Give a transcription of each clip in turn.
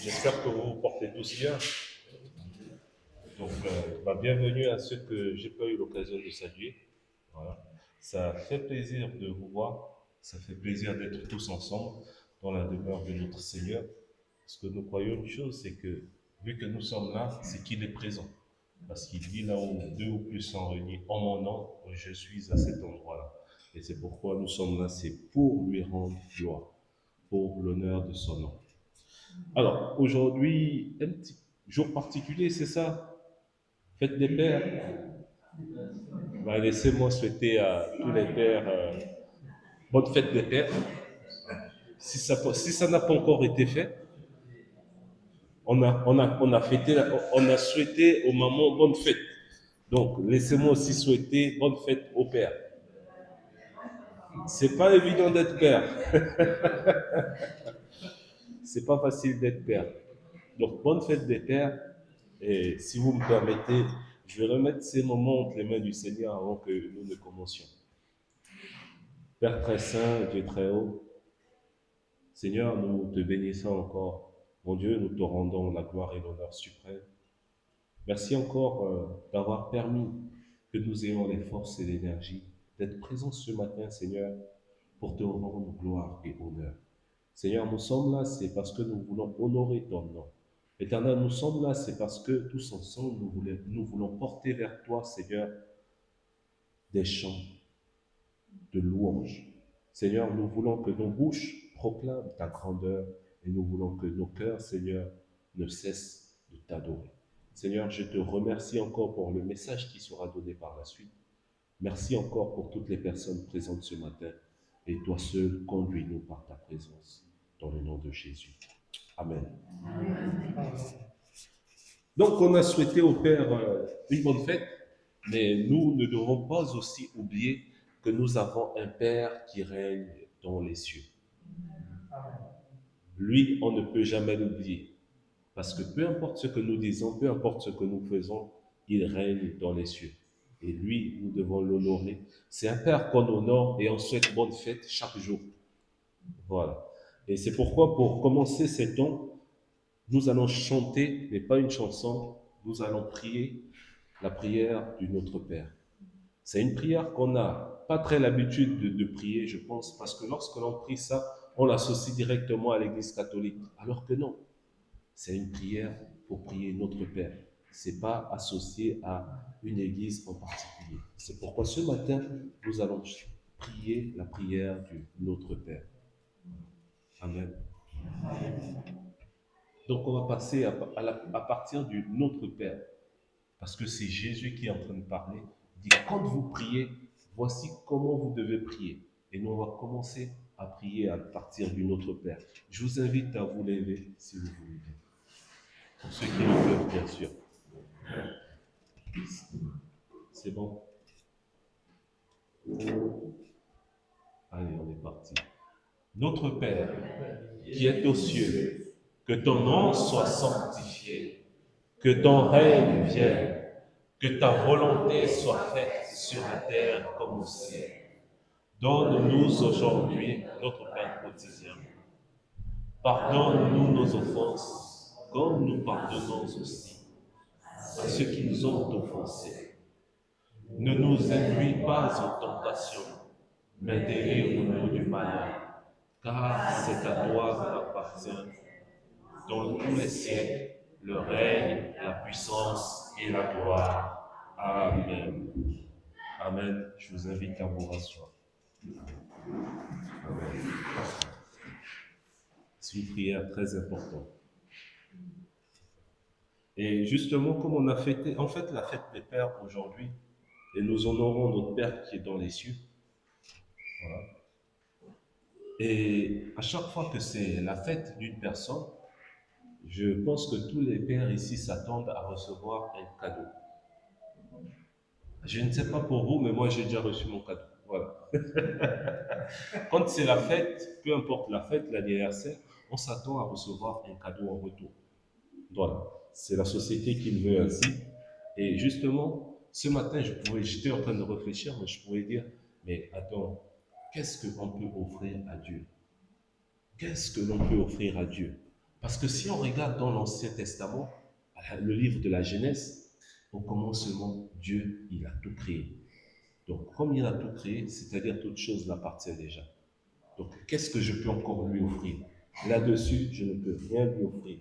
J'espère que vous vous portez tous bien. Donc, bienvenue à ceux que j'ai pas eu l'occasion de saluer. Voilà. Ça fait plaisir de vous voir. Ça fait plaisir d'être tous ensemble dans la demeure de notre Seigneur. Parce que nous croyons une chose, c'est que vu que nous sommes là, c'est qu'il est présent. Parce qu'il dit là où deux ou plus sont réunis en mon nom, je suis à cet endroit-là. Et c'est pourquoi nous sommes là, c'est pour lui rendre gloire, pour l'honneur de son nom. Alors, aujourd'hui, un petit jour particulier, c'est ça? Fête des pères. Laissez-moi souhaiter à tous les pères bonne fête des pères. Si ça n'a pas encore été fait, on a souhaité aux mamans bonne fête. Donc, laissez-moi aussi souhaiter bonne fête aux pères. C'est pas évident d'être père. C'est pas facile d'être père. Donc, bonne fête des pères. Et si vous me permettez, je vais remettre ces moments entre les mains du Seigneur avant que nous ne commencions. Père très saint, Dieu très haut, Seigneur, nous te bénissons encore. Mon Dieu, nous te rendons la gloire et l'honneur suprême. Merci encore d'avoir permis que nous ayons les forces et l'énergie d'être présents ce matin, Seigneur, pour te rendre gloire et honneur. Seigneur, nous sommes là, c'est parce que nous voulons honorer ton nom. Éternel, nous sommes là, c'est parce que tous ensemble, nous voulons porter vers toi, Seigneur, des chants de louange. Seigneur, nous voulons que nos bouches proclament ta grandeur et nous voulons que nos cœurs, Seigneur, ne cessent de t'adorer. Seigneur, je te remercie encore pour le message qui sera donné par la suite. Merci encore pour toutes les personnes présentes ce matin. Et toi seul, conduis-nous par ta présence. Dans le nom de Jésus. Amen. Donc, on a souhaité au Père une bonne fête, mais nous ne devons pas aussi oublier que nous avons un Père qui règne dans les cieux. Lui, on ne peut jamais l'oublier, parce que peu importe ce que nous disons, peu importe ce que nous faisons, il règne dans les cieux. Et lui, nous devons l'honorer. C'est un Père qu'on honore et on souhaite bonne fête chaque jour. Voilà. Et c'est pourquoi, pour commencer ces temps, nous allons chanter, mais pas une chanson, nous allons prier la prière du Notre Père. C'est une prière qu'on n'a pas très l'habitude de prier, je pense, parce que lorsque l'on prie ça, on l'associe directement à l'Église catholique. Alors que non, c'est une prière pour prier Notre Père. Ce n'est pas associé à une Église en particulier. C'est pourquoi ce matin, nous allons prier la prière du Notre Père. Amen. Donc on va passer à partir du Notre Père, parce que c'est Jésus qui est en train de parler. Il dit, quand vous priez, voici comment vous devez prier. Et nous, on va commencer à prier à partir du Notre Père. Je vous invite à vous lever, si vous voulez. Pour ceux qui le peuvent, bien sûr. C'est bon? Allez, on est parti. Notre Père, qui est aux cieux, que ton nom soit sanctifié, que ton règne vienne, que ta volonté soit faite sur la terre comme au ciel. Donne-nous aujourd'hui notre pain quotidien. Pardonne-nous nos offenses, comme nous pardonnons aussi à ceux qui nous ont offensés. Ne nous induis pas en tentation, mais délivre-nous du malin, car c'est à toi qu'appartient, dans tous les siècles, le règne, la puissance et la gloire. Amen. Amen. Je vous invite à vous rasseoir. Amen. C'est une prière très importante. Et justement, comme on a fêté, en fait, la fête des Pères aujourd'hui, et nous honorons notre Père qui est dans les cieux. Voilà. Et à chaque fois que c'est la fête d'une personne, je pense que tous les pères ici s'attendent à recevoir un cadeau. Je ne sais pas pour vous, mais moi j'ai déjà reçu mon cadeau. Voilà. Quand c'est la fête, peu importe la fête, l'anniversaire, on s'attend à recevoir un cadeau en retour. Voilà. C'est la société qui le veut ainsi. Et justement, ce matin, j'étais en train de réfléchir, mais je pourrais dire, mais attends, qu'est-ce qu'on peut offrir à Dieu? Qu'est-ce que l'on peut offrir à Dieu? Parce que si on regarde dans l'Ancien Testament, le livre de la Genèse, au commencement, Dieu, il a tout créé. Donc, comme il a tout créé, c'est-à-dire toute chose l'appartient déjà. Donc, qu'est-ce que je peux encore lui offrir? Là-dessus, je ne peux rien lui offrir.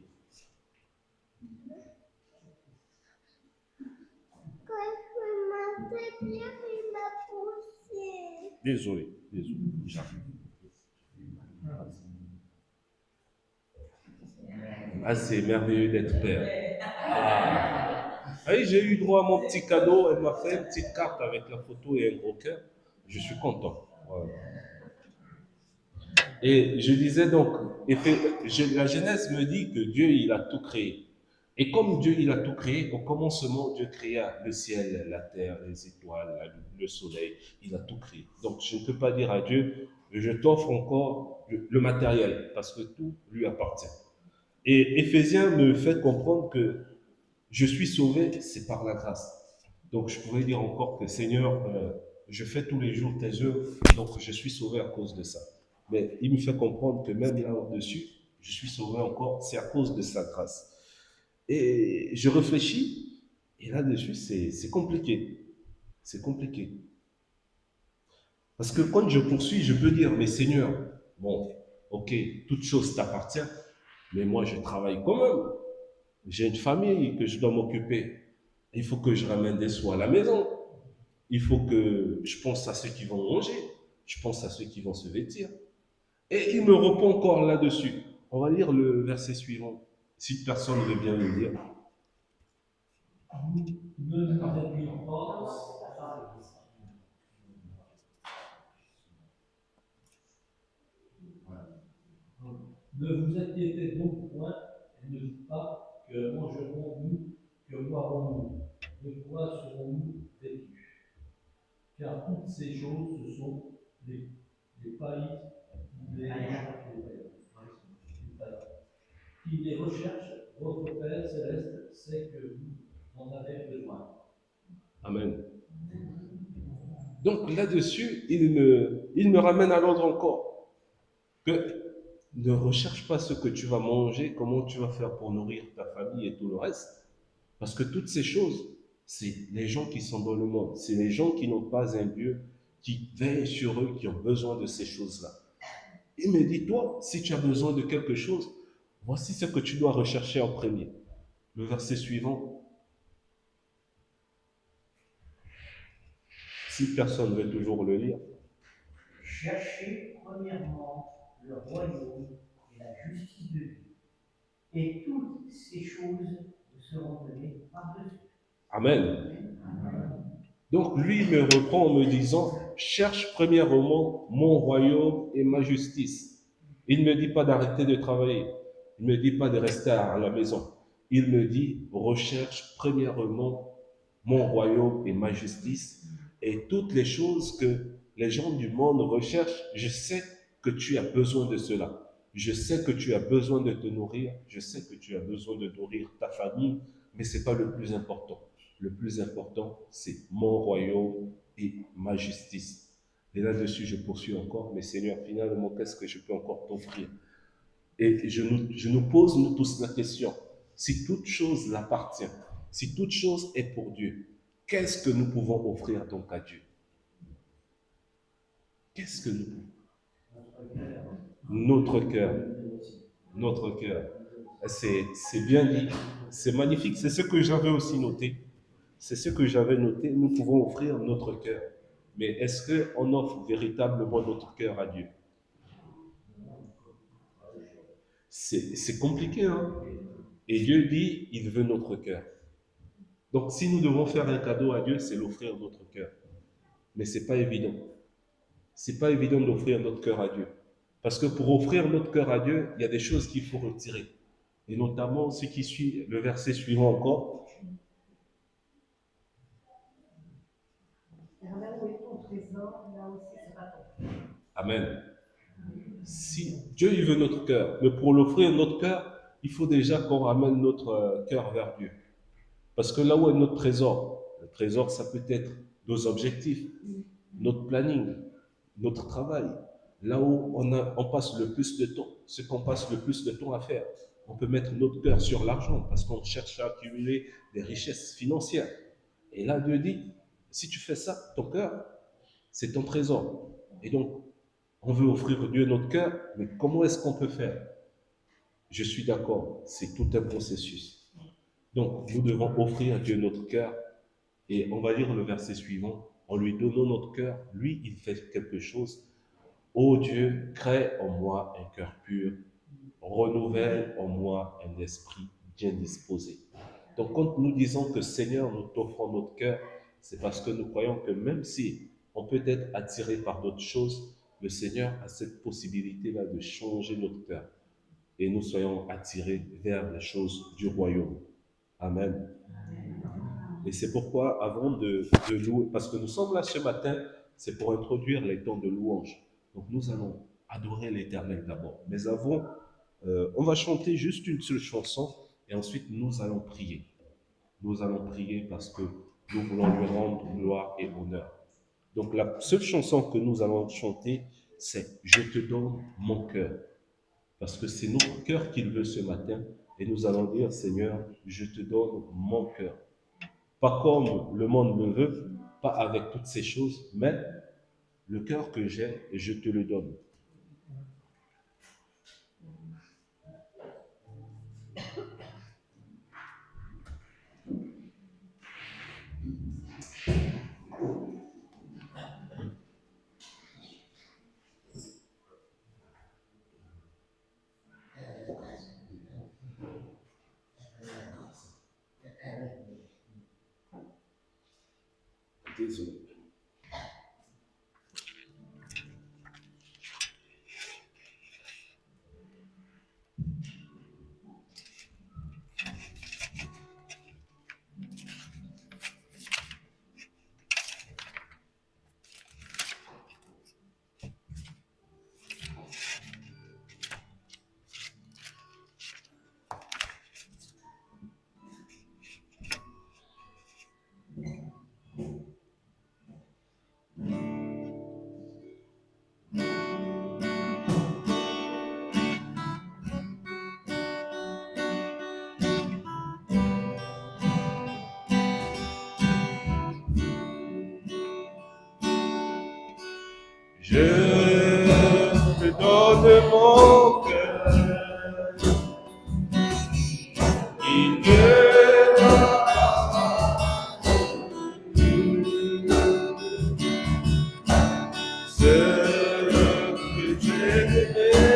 Désolé, désolé, j'arrive. Ah, c'est merveilleux d'être père. Ah, oui, j'ai eu droit à mon petit cadeau. Elle m'a fait une petite carte avec la photo et un gros cœur. Je suis content. Voilà. Et je disais donc, la Genèse me dit que Dieu, il a tout créé. Et comme Dieu, il a tout créé, au commencement, Dieu créa le ciel, la terre, les étoiles, la lune, le soleil. Il a tout créé. Donc, je ne peux pas dire à Dieu, je t'offre encore le matériel, parce que tout lui appartient. Et Éphésiens me fait comprendre que je suis sauvé, c'est par la grâce. Donc, je pourrais dire encore que Seigneur, je fais tous les jours tes œuvres, donc je suis sauvé à cause de ça. Mais il me fait comprendre que même là-dessus, je suis sauvé encore, c'est à cause de sa grâce. Et je réfléchis, et là-dessus, c'est compliqué. C'est compliqué. Parce que quand je poursuis, je peux dire, mais Seigneur, bon, ok, toute chose t'appartient, mais moi, je travaille quand même. J'ai une famille que je dois m'occuper. Il faut que je ramène des sous à la maison. Il faut que je pense à ceux qui vont manger. Je pense à ceux qui vont se vêtir. Et il me répond encore là-dessus. On va lire le verset suivant. Si personne veut bien le lire. Ne nous réduisons pas. Ne vous inquiétez donc point et ne dites pas que mangerons-nous, que boirons-nous, de quoi serons-nous vêtus. Car toutes ces choses, ce sont des païens, qui les recherchent. Votre Père céleste sait que vous en avez besoin. Amen. Donc là-dessus, il me ramène à l'ordre encore. Que ne recherche pas ce que tu vas manger, comment tu vas faire pour nourrir ta famille et tout le reste. Parce que toutes ces choses, c'est les gens qui sont dans le monde. C'est les gens qui n'ont pas un Dieu qui veille sur eux, qui ont besoin de ces choses-là. Il me dit, toi, si tu as besoin de quelque chose, voici ce que tu dois rechercher en premier. Le verset suivant, si personne veut toujours le lire. Cherchez premièrement le royaume et la justice de Dieu, et toutes ces choses vous seront données par-dessus. Amen. Donc lui me reprend en me disant, cherche premièrement mon royaume et ma justice. Il ne me dit pas d'arrêter de travailler. Il ne me dit pas de rester à la maison. Il me dit, recherche premièrement mon royaume et ma justice. Et toutes les choses que les gens du monde recherchent, je sais que tu as besoin de cela. Je sais que tu as besoin de te nourrir. Je sais que tu as besoin de nourrir ta famille. Mais ce n'est pas le plus important. Le plus important, c'est mon royaume et ma justice. Et là-dessus, je poursuis encore, mais Seigneur, finalement, qu'est-ce que je peux encore t'offrir? Et je nous pose, nous tous, la question. Si toute chose l'appartient, si toute chose est pour Dieu, qu'est-ce que nous pouvons offrir donc à Dieu? Qu'est-ce que nous pouvons? Notre cœur. Notre cœur. C'est bien dit. C'est magnifique. C'est ce que j'avais aussi noté. C'est ce que j'avais noté. Nous pouvons offrir notre cœur. Mais est-ce qu'on offre véritablement notre cœur à Dieu? C'est compliqué, hein? Et Dieu dit, il veut notre cœur. Donc, si nous devons faire un cadeau à Dieu, c'est l'offrir notre cœur. Mais c'est pas évident. C'est pas évident d'offrir notre cœur à Dieu. Parce que pour offrir notre cœur à Dieu, il y a des choses qu'il faut retirer. Et notamment ce qui suit, le verset suivant encore. Amen. Si Dieu il veut notre cœur, mais pour l'offrir notre cœur, il faut déjà qu'on ramène notre cœur vers Dieu. Parce que là où est notre trésor, le trésor ça peut être nos objectifs, notre planning, notre travail, là où on passe le plus de temps, ce qu'on passe le plus de temps à faire. On peut mettre notre cœur sur l'argent parce qu'on cherche à accumuler des richesses financières. Et là, Dieu dit, si tu fais ça, ton cœur, c'est ton trésor. Et donc, on veut offrir à Dieu notre cœur, mais comment est-ce qu'on peut faire? Je suis d'accord, c'est tout un processus. Donc, nous devons offrir à Dieu notre cœur. Et on va lire le verset suivant. En lui donnant notre cœur, lui, il fait quelque chose. Ô Dieu, crée en moi un cœur pur, renouvelle en moi un esprit bien disposé. Donc, quand nous disons que Seigneur, nous t'offrons notre cœur, c'est parce que nous croyons que même si on peut être attiré par d'autres choses, le Seigneur a cette possibilité-là de changer notre cœur et nous soyons attirés vers les choses du royaume. Amen. Et c'est pourquoi, avant de louer, parce que nous sommes là ce matin, c'est pour introduire les temps de louange. Donc nous allons adorer l'Éternel d'abord. Mais avant, on va chanter juste une seule chanson et ensuite nous allons prier. Nous allons prier parce que nous voulons lui rendre gloire et honneur. Donc la seule chanson que nous allons chanter, c'est « Je te donne mon cœur ». Parce que c'est notre cœur qu'il veut ce matin. Et nous allons dire « Seigneur, je te donne mon cœur ». Pas comme le monde le veut, pas avec toutes ces choses, mais le cœur que j'ai, je te le donne. Désolé. Je te donne mon cœur, il ne ce que j'ai de meilleur,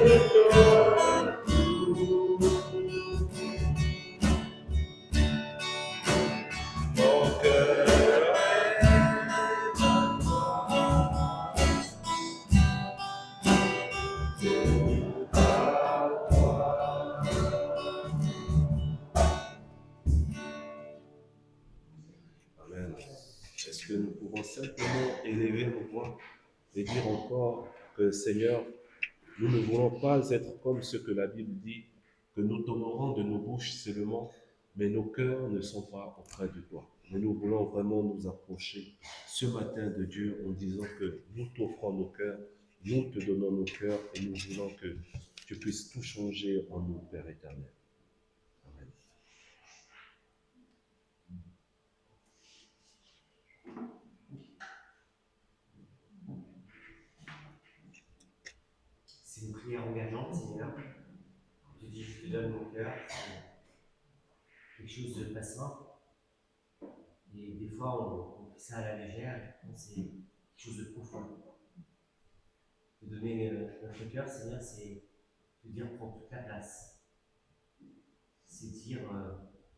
Mon cœur Amen. Est-ce que nous pouvons simplement élever nos voix et dire encore que Seigneur, nous ne voulons pas être comme ce que la Bible dit, que nous t'honorons de nos bouches seulement, mais nos cœurs ne sont pas auprès de toi. Mais nous voulons vraiment nous approcher ce matin de Dieu en disant que nous t'offrons nos cœurs, nous te donnons nos cœurs et nous voulons que tu puisses tout changer en nous, Père éternel. Amen. C'est une prière engageante, Seigneur. Je te dis, je te donne mon cœur. C'est quelque chose de pas simple. Et des fois, on fait ça à la légère, et pourtant, c'est quelque chose de profond. Te donner notre cœur, Seigneur, c'est te dire, prends toute la place. C'est dire,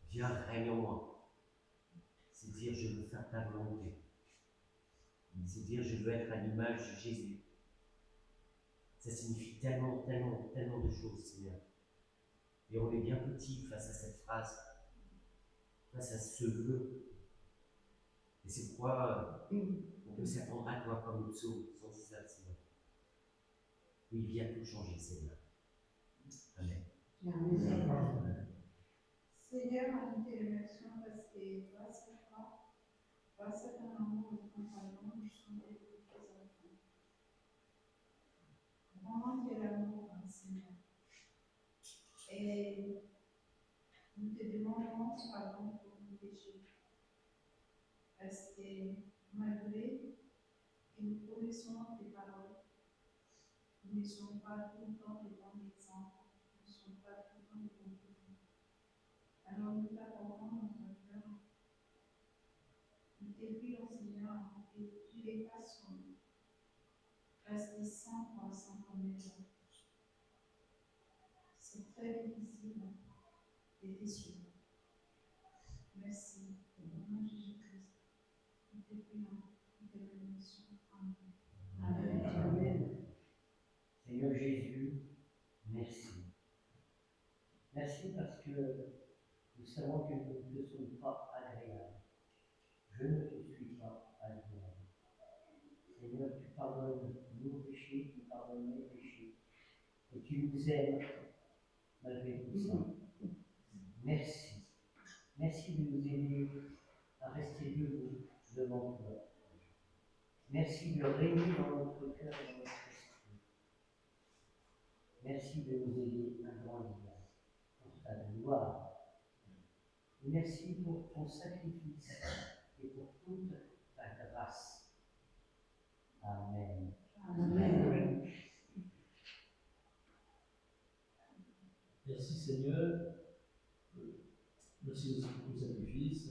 viens, règne en moi. C'est dire, je veux faire ta volonté. C'est dire, je veux être à l'image de Jésus. Ça signifie tellement, tellement, tellement de choses, Seigneur. Et on est bien petit face à cette phrase, face à ce vœu. Et c'est pourquoi on peut s'attendre à toi comme le psaume 119, Seigneur. Oui, viens tout changer, Seigneur. Amen. Amen. Seigneur, nous te remercions parce que grâce à toi, grâce à ton amour et ton pardon, nous sommes devenus tes enfants. Grand est l'amour, Seigneur. Et nous te demandons pardon pour nos péchés. Parce que malgré que nous connaissons tes paroles, nous ne sommes pas tout le temps de bons exemples, nous ne sommes pas tout le temps de bons témoins. Alors nous t'apportons notre cœur, nous te prions, Seigneur, et tu les fasses comme nous. Rester sans toi, sans connaître. C'est très difficile de te suivre. Merci. Au nom de Jésus-Christ, nous te prions, nous te remercions. Amen. Amen. Seigneur Jésus, merci. Merci parce que nous savons que nous ne te sommes pas agréables. Je ne te suis pas agréable. Seigneur, tu pardonnes nos péchés, tu pardonnes mes péchés. Et tu nous aimes malgré tout ça. Merci. Merci de nous aider à rester debout devant toi. Merci de régner dans notre cœur et dans notre esprit. Merci de nous aider à grandir pour ta gloire. Et merci pour ton sacrifice et pour toute ta grâce. Amen. Amen. Merci Seigneur, merci aussi pour ton sacrifice.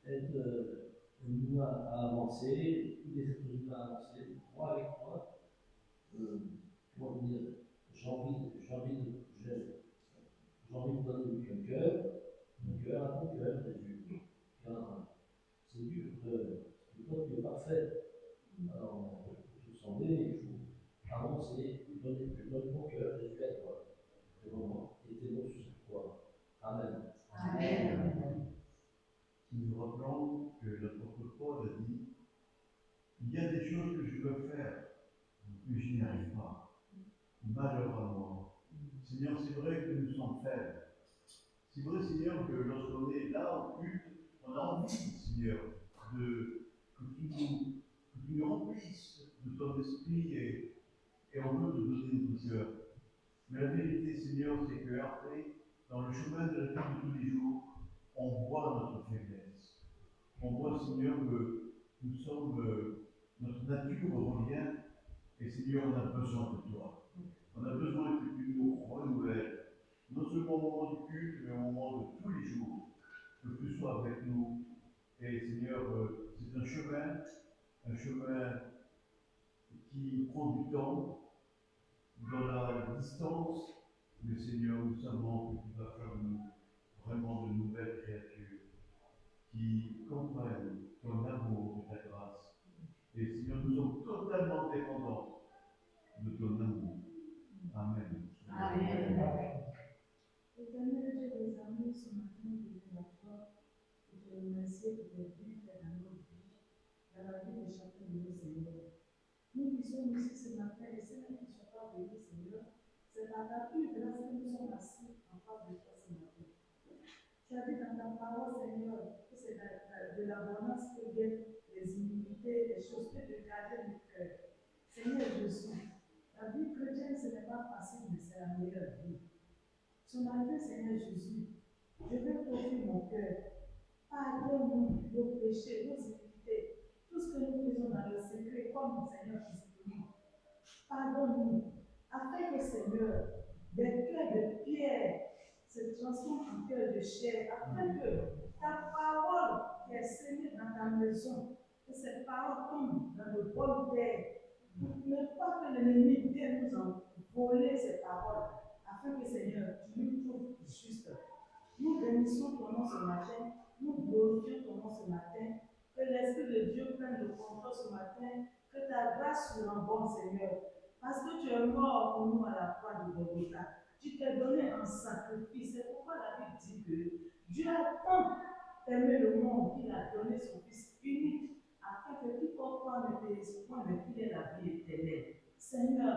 Aide-nous à avancer, tous les êtres humains à avancer. Moi avec toi, comment dire, j'ai envie de donner mon cœur à ton cœur, Jésus. Car c'est dur, parce que toi tu es parfait. Alors, il faut s'en aller, il faut avancer, donne mon cœur, Jésus, à toi. Vraiment, et tes mots sur cette croix. Amen. Amen. Nous nous rappelons que l'apôtre Paul a dit il y a des choses que je veux faire, mais je n'y arrive pas. Malheur à moi. Seigneur, c'est vrai que nous sommes faibles. C'est vrai, Seigneur, que lorsqu'on est là au culte, on a envie, Seigneur, que tu nous remplisses de ton esprit et on veut nous donner notre cœur. Mais la vérité, Seigneur, c'est qu'après, dans le chemin de la vie de tous les jours, on voit notre faiblesse. On voit, Seigneur, que nous sommes, notre nature revient, et Seigneur, on a besoin de toi. On a besoin que tu nous renouvelles, non seulement au moment du culte, mais au moment de tous les jours, que tu sois avec nous. Et Seigneur, c'est un chemin qui prend du temps, dans la distance Mais Seigneur, nous savons que tu vas faire de nous vraiment de nouvelles créatures qui comprennent ton amour et ta grâce. Et Seigneur, nous sommes totalement dépendants de ton amour. Amen. Amen. Éternel Dieu des amours, ce matin, je viens à toi et te remercier pour tes bienfaits dans nos vies, dans la vie de chacun de nos Seigneurs. Nous puissions aussi ce matin, et ceux qui ne sont pas venus, Seigneur, c'est par ta pure grâce que nous sommes assis en face de toi ce matin. Tu as dit dans ta parole, Seigneur, que c'est de l'abondance que viennent les iniquités, les choses que de garder le cœur. Seigneur Jésus, la vie chrétienne, ce n'est pas facile, mais c'est la meilleure vie. Ce matin, Seigneur Jésus, je vais t'offrir mon cœur. Pardonne-nous nos péchés, nos iniquités, tout ce que nous faisons dans le secret, comme Seigneur physiquement. Pardonne-nous, afin que, Seigneur, des cœurs de pierre se transforment en cœurs de chair, afin que ta parole qui est semée dans ta maison, que cette parole tombe dans de bonnes terres, pour ne pas que l'ennemi vienne nous en voler ces paroles, afin que, Seigneur, tu nous trouves juste. Nous bénissons ton nom ce matin, nous glorifions ton nom ce matin, que l'Esprit de Dieu prenne le contrôle ce matin, que ta grâce nous rende bon, Seigneur, parce que tu es mort pour nous à la croix de Golgotha. Tu t'es donné un sacrifice. C'est pourquoi la Bible dit que Dieu a tant aimé le monde qu'il a donné son Fils unique, afin que quiconque croit ne périsse point, mais qu'il ait la vie éternelle. Seigneur,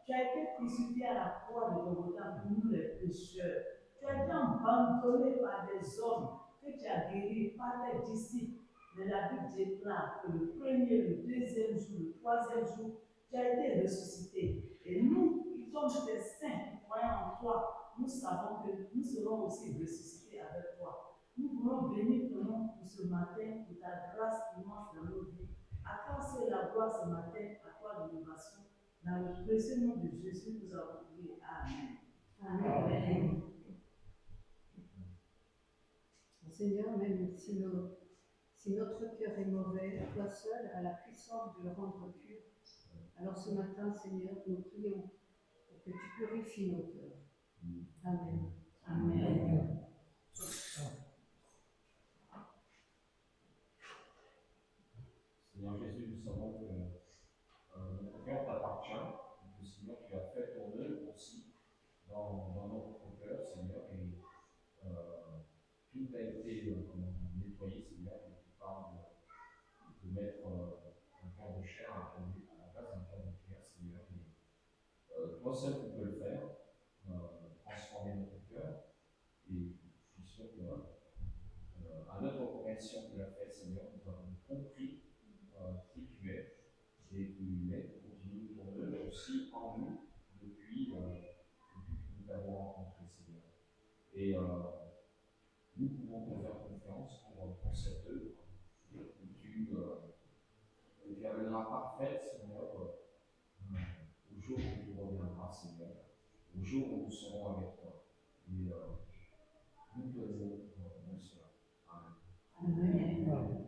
tu as été crucifié à la croix de Golgotha pour nous les pécheurs. Tu as été abandonné par des hommes que tu as guéris par tes disciples. Mais la Bible déclare que le premier, le deuxième jour, le troisième jour, tu as été ressuscité. Et nous, qui sommes des saints, qui croyons en toi, nous savons que nous serons aussi ressuscités avec toi. Nous voulons bénir ton nom pour ce matin, pour ta grâce immense dans nos vies. À toi, c'est la gloire ce matin, à toi l'innovation. Dans le précieux nom de Jésus, nous avons prié. Amen. Amen. Seigneur, même si notre cœur est mauvais, toi seul as la puissance de le rendre pur. Alors ce matin, Seigneur, nous prions pour que tu purifies nos cœurs. Amen. Amen. Seigneur Jésus, nous savons que notre cœur t'appartient, que Seigneur, tu as fait ton œuvre aussi dans notre cœur, Seigneur, et tout a été nettoyé, Seigneur, et tu parles de mettre un cœur de chair à la place d'un cœur de pierre, Seigneur. Et toi seul, tu peux le faire, transformer notre cœur, et je suis sûr que à notre compréhension que tu l'as fait, Seigneur, nous avons compris qui tu es, et tu continues ton œuvre aussi en nous depuis que nous t'avons rencontré, Seigneur. Et nous pouvons te faire confiance pour cette œuvre que tu amèneras parfaite, Seigneur, au jour où tu reviendras, Seigneur, au jour où nous serons avec toi. Et nous te louons pour cela. Amen. Amen.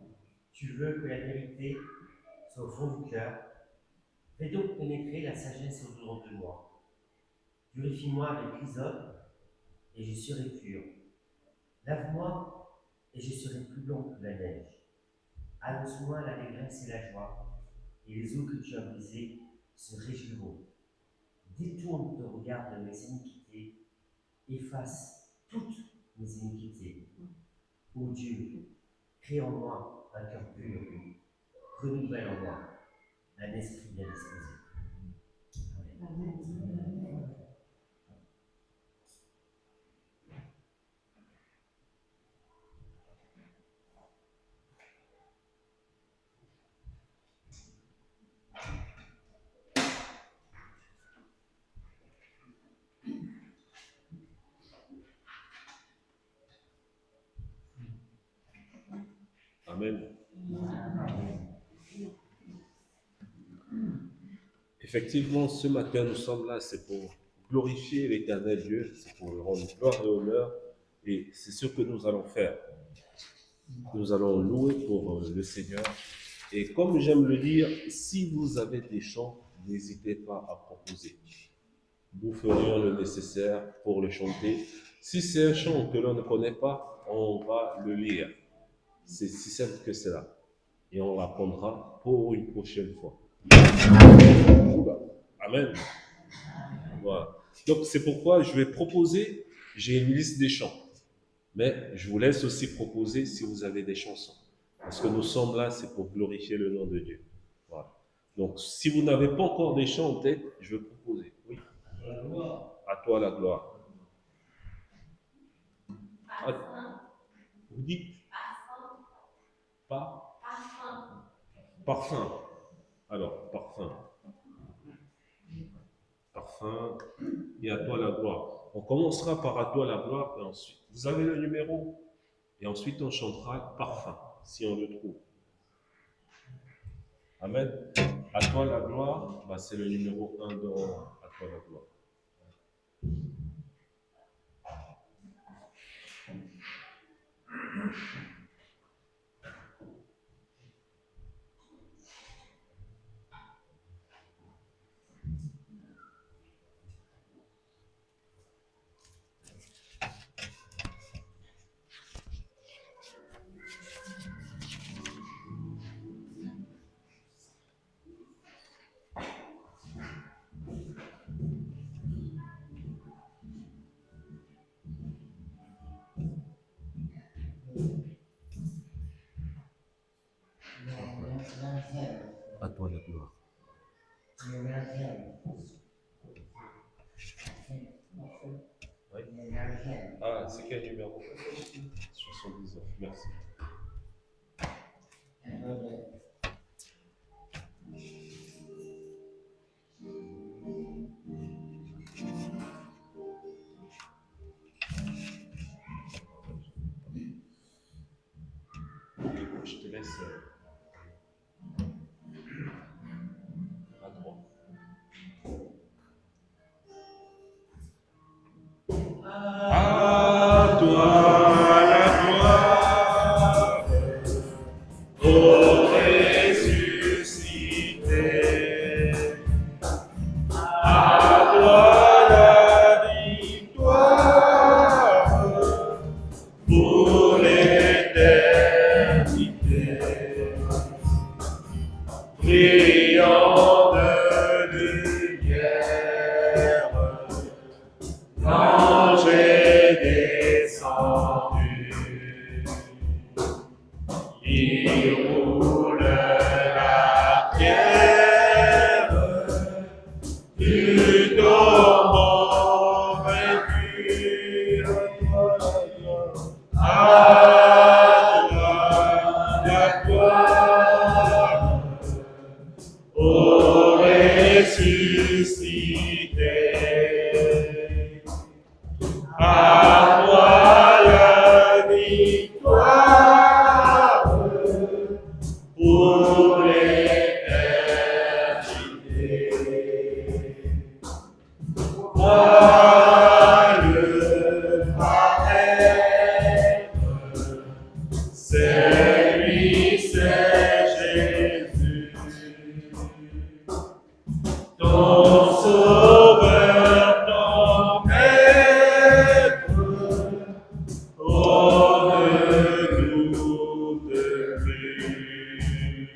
Tu veux que la vérité soit au fond du cœur. Fais donc pénétrer la sagesse au-dedans de moi. Purifie-moi avec l'hysope, et je serai pur. Lave-moi, et je serai plus blanc que la neige. Annonce-moi l'allégresse et la joie, et les eaux que tu as brisées se réjouiront. Détourne ton regard de mes iniquités, efface toutes mes iniquités. Ô Dieu, crée en moi un cœur pur, renouvelle en moi un esprit bien disposé. Amen. Amen. Amen. Effectivement, ce matin, nous sommes là, c'est pour glorifier l'Éternel Dieu, c'est pour lui rendre gloire et honneur, et c'est ce que nous allons faire. Nous allons louer pour le Seigneur. Et comme j'aime le dire, si vous avez des chants, n'hésitez pas à proposer. nous ferions le nécessaire pour le chanter. Si c'est un chant que l'on ne connaît pas, on va le lire. C'est si simple que cela. Et on l'apprendra pour une prochaine fois. Amen. Voilà. Donc c'est pourquoi je vais proposer, j'ai une liste des chants. Mais je vous laisse aussi proposer si vous avez des chansons. Parce que nous sommes là, c'est pour glorifier le nom de Dieu. Voilà. Donc si vous n'avez pas encore des chants en tête, je vais proposer. Oui. À toi la gloire. Vous dites pas parfum. Alors, parfum. Parfum. Et à toi la gloire. On commencera par à toi la gloire et ensuite. Vous avez le numéro et ensuite on chantera parfum si on le trouve. Amen. À toi la gloire, c'est le numéro 1 de à toi la gloire. À toi la gloire. Oui. Ah, c'est quel numéro? 79, merci. Ok, je te laisse à droite. À toi la gloire, ô ressuscité. À toi la victoire pour l'éternité. Brillante lumière, l'ange est descendu. Il roule la pierre du torrent vaincu. À toi la gloire, ô ressuscité. À toi la victoire pour l'éternité. Moi le paraître, c'est lui, c'est Jésus, ton sauveur, ton maître. Oh, ne doute plus.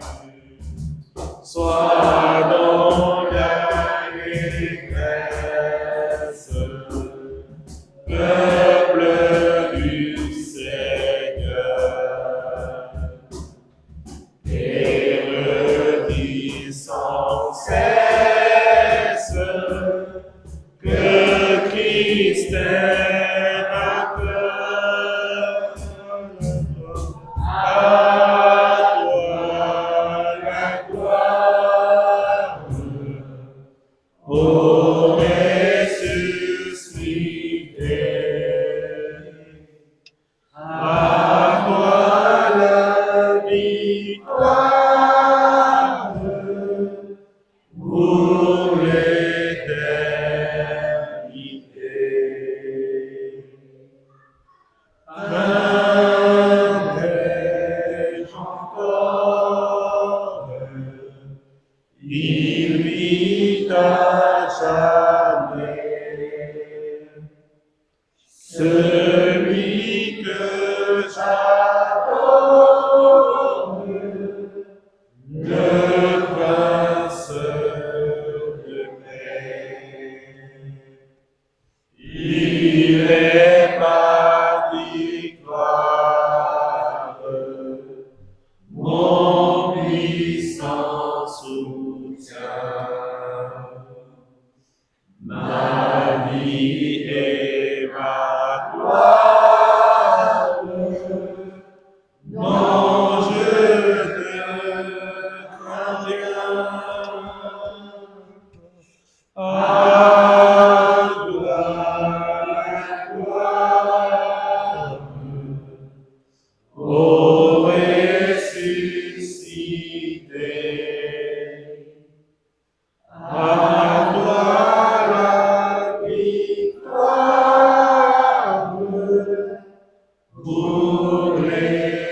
Sois dans l'allégresse, peuple du Seigneur, et redis sans cesse que Christ est vainqueur. À toi la gloire, ô ressuscité. À toi la victoire pour l'éternité. Ai-je encore, il vit à jamais. ma vie et ma gloire. Non, je ne crains rien. À gloire, ô ressuscité. À gloire la victoire pour l'éternité.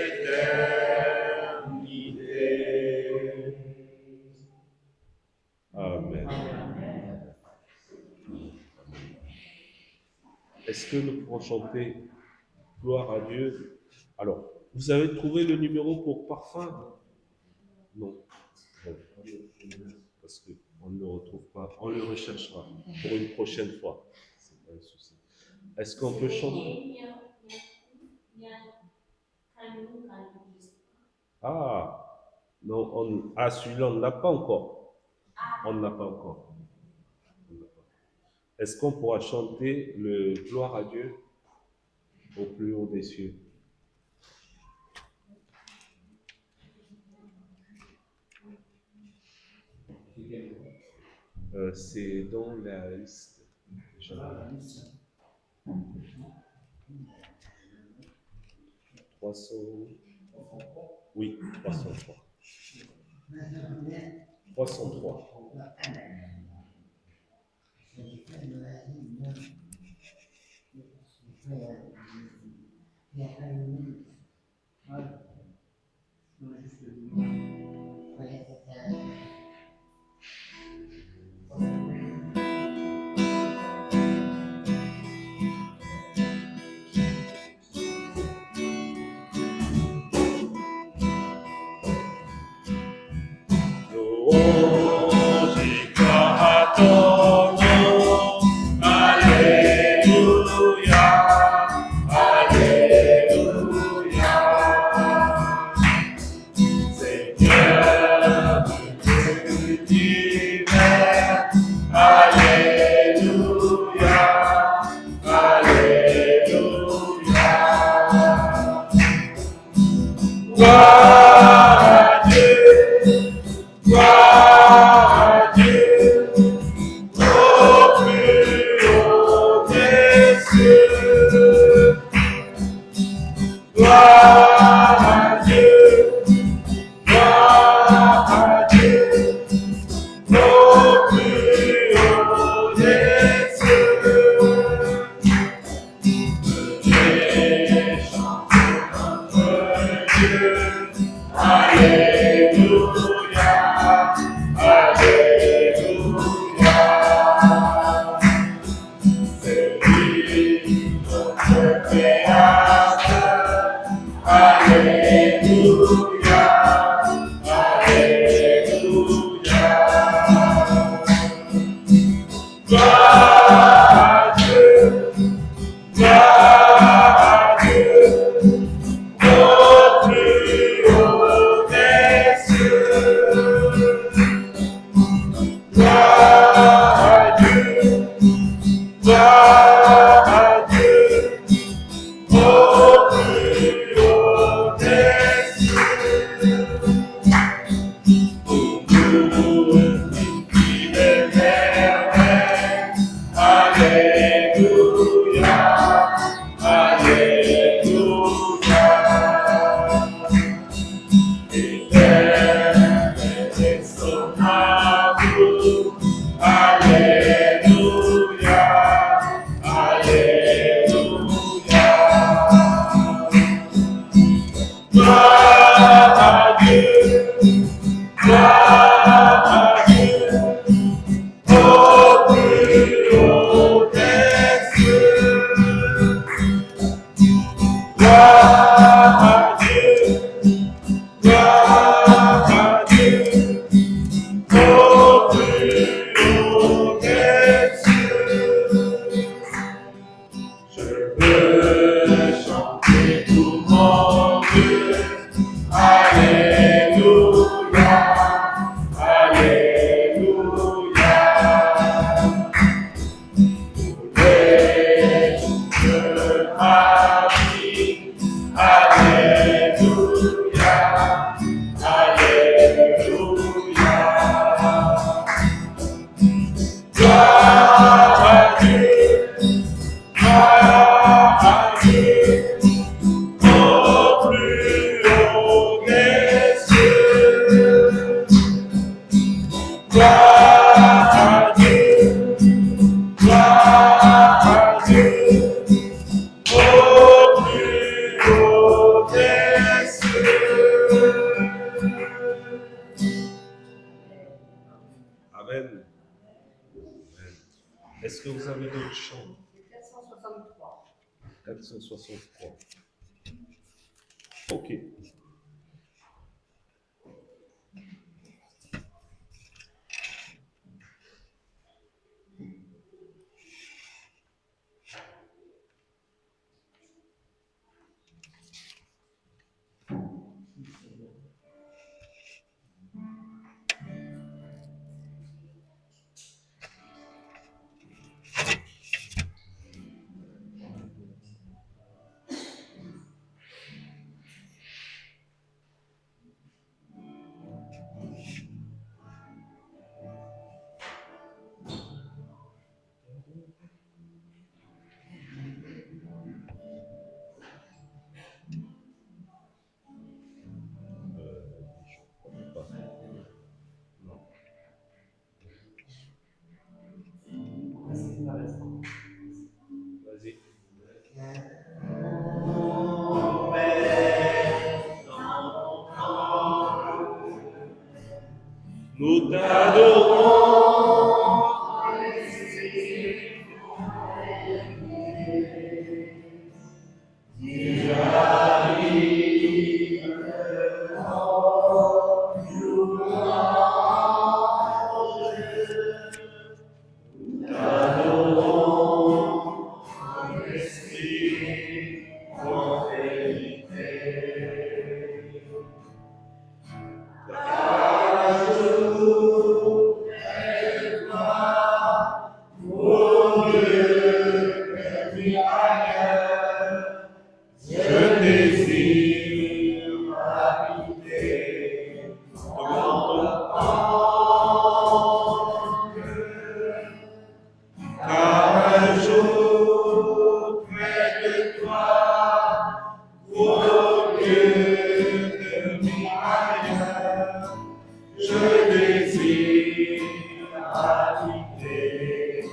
Amen. Est-ce que nous pourrons chanter gloire à Dieu? Alors, vous avez trouvé le numéro pour parfum? Non. Bon. Parce qu'on ne le retrouve pas. On le recherchera pour une prochaine fois. C'est pas un souci. Est-ce qu'on peut chanter? Ah, non, celui-là, on ne l'a pas encore. On ne l'a pas encore. Est-ce qu'on pourra chanter le gloire à Dieu au plus haut des cieux? C'est dans la liste. 300. Oui, 303. 303. d'autres chants? 463. 463. Ok. Je ne connais pas. Non. Vas-y. Nous t'adorons. Je désire habiter dans ton temple, car un jour près de toi vaut mieux que mille ailleurs. Je désire habiter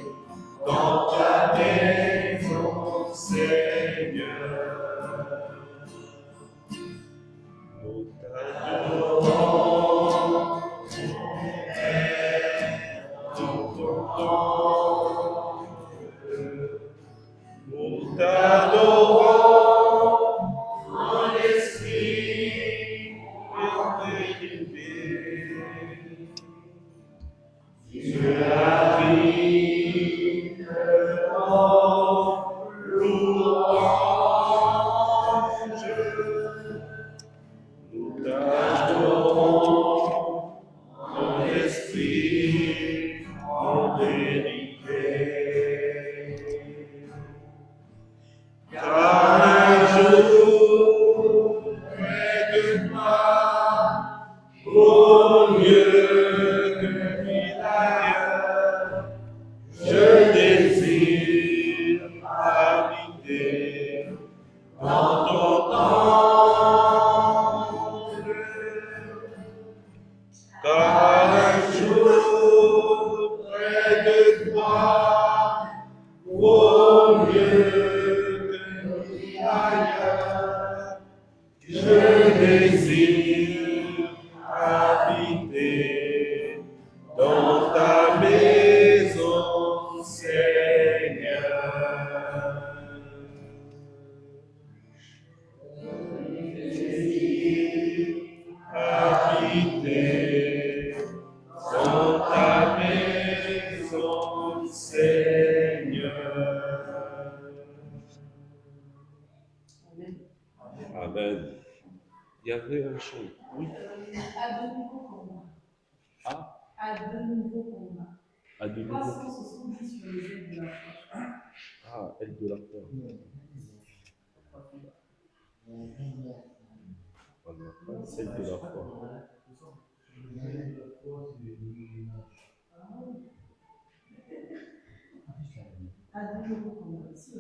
dans ta maison, Seigneur. Nous t'adorons, dans ton temple. Nous t'adorons en esprit et en vérité. Tu habites dans louange. Nous t'adorons en esprit, en vérité. Car un jour près de toi vaut mieux que mille ailleurs. Je désire habiter dans ton temple. Car un jour près de toi vaut mieux que mille ailleurs. Je désire habiter dans ta maison, Seigneur. Je désire habiter dans ta maison, Seigneur. Amen. Il y avait un chant. Oui. À de nouveaux combats. Ah, À de nouveaux combats. à de nouveau. 370 sur les ailes de la foi. Ah, aide de la foi. On n'a pas celle de la foi. À de nouveaux combats. Si,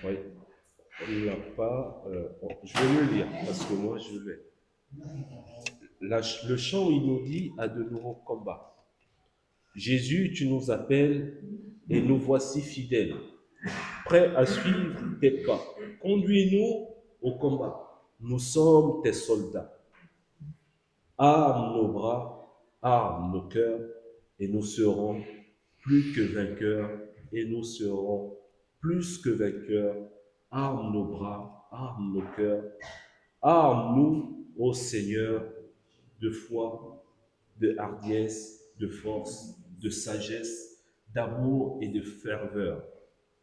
Oui. On n'a pas. Je vais le lire parce que moi je l'ai. Le chant, il nous dit à de nouveaux combats. Jésus, tu nous appelles et nous voici fidèles, prêts à suivre tes pas. Conduis-nous au combat. Nous sommes tes soldats. arme nos bras, arme nos cœurs, et nous serons plus que vainqueurs, et nous serons plus que vainqueurs. Arme nos bras, arme nos cœurs, arme-nous, ô Seigneur, de foi, de hardiesse, de force, de sagesse, d'amour et de ferveur.